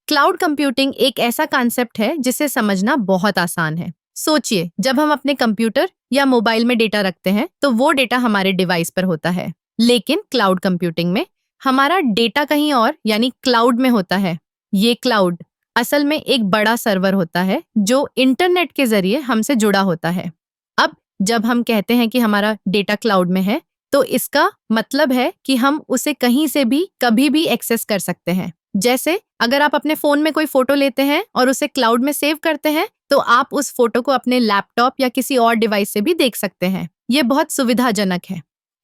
Cloud computing एक ऐसा concept है जिसे समझना बहुत आसान है। सोचिए, जब हम अपने कंप्यूटर या मोबाइल में डेटा रखते हैं तो वो डेटा हमारे डिवाइस पर होता है। लेकिन क्लाउड कंप्यूटिंग में हमारा डेटा कहीं और यानी क्लाउड में होता है। ये क्लाउड असल में एक बड़ा सर्वर होता है जो इंटरनेट के जरिए हमसे जुड़ा होता है। अब जब हम कहते हैं कि हमारा डेटा क्लाउड में है, तो इसका मतलब है कि हम उसे कहीं से भी कभी भी एक्सेस कर सकते हैं। जैसे अगर आप अपने फोन में कोई फोटो लेते हैं और उसे क्लाउड में सेव करते हैं, तो आप उस फोटो को अपने लैपटॉप या किसी और डिवाइस से भी देख सकते हैं। ये बहुत सुविधाजनक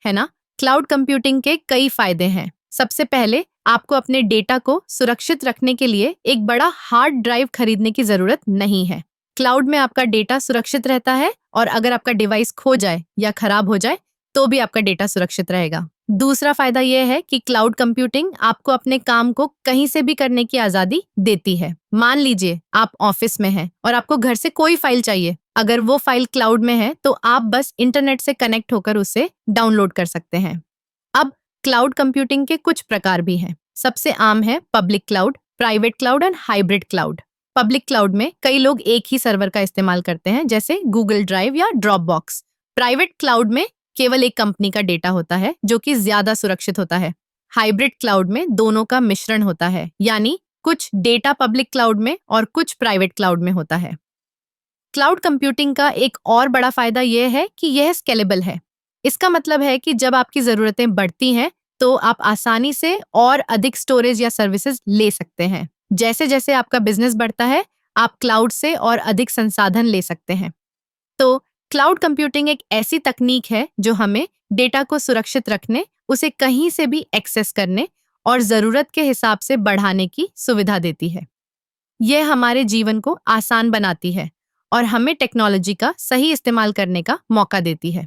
है ना? क्लाउड कंप्यूटिंग के कई फायदे हैं। सबसे पहले आपको अपने डेटा को सुरक्षित रखने के लिए एक बड़ा हार्ड ड्राइव खरीदने की जरूरत नहीं है। क्लाउड में आपका डेटा सुरक्षित रहता है और अगर आपका डिवाइस खो जाए या खराब हो जाए तो भी आपका डेटा सुरक्षित रहेगा। दूसरा फायदा यह है कि क्लाउड कंप्यूटिंग आपको अपने काम को कहीं से भी करने की आजादी देती है। मान लीजिए आप ऑफिस में हैं और आपको घर से कोई फाइल चाहिए। अगर वो फाइल क्लाउड में है तो आप बस इंटरनेट से कनेक्ट होकर उसे डाउनलोड कर सकते हैं। अब क्लाउड कंप्यूटिंग के कुछ प्रकार भी हैं। सबसे आम है public cloud, private cloud and hybrid cloud. Public cloud में कई लोग एक ही सर्वर का इस्तेमाल करते हैं, जैसे गूगल ड्राइव या ड्रॉप बॉक्स। प्राइवेट क्लाउड में केवल एक कंपनी का डेटा होता है जो कि ज्यादा सुरक्षित होता है। हाइब्रिड क्लाउड में दोनों का मिश्रण होता है, यानी कुछ डेटा पब्लिक क्लाउड में और कुछ प्राइवेट क्लाउड में होता है। क्लाउड कंप्यूटिंग का एक और बड़ा फायदा यह है कि यह स्केलेबल है। इसका मतलब है कि जब आपकी जरूरतें बढ़ती हैं तो आप आसानी से और अधिक स्टोरेज या सर्विसेज ले सकते हैं। जैसे जैसे आपका बिजनेस बढ़ता है, आप क्लाउड से और अधिक संसाधन ले सकते हैं। तो क्लाउड कंप्यूटिंग एक ऐसी तकनीक है जो हमें डेटा को सुरक्षित रखने, उसे कहीं से भी एक्सेस करने और जरूरत के हिसाब से बढ़ाने की सुविधा देती है। यह हमारे जीवन को आसान बनाती है और हमें टेक्नोलॉजी का सही इस्तेमाल करने का मौका देती है।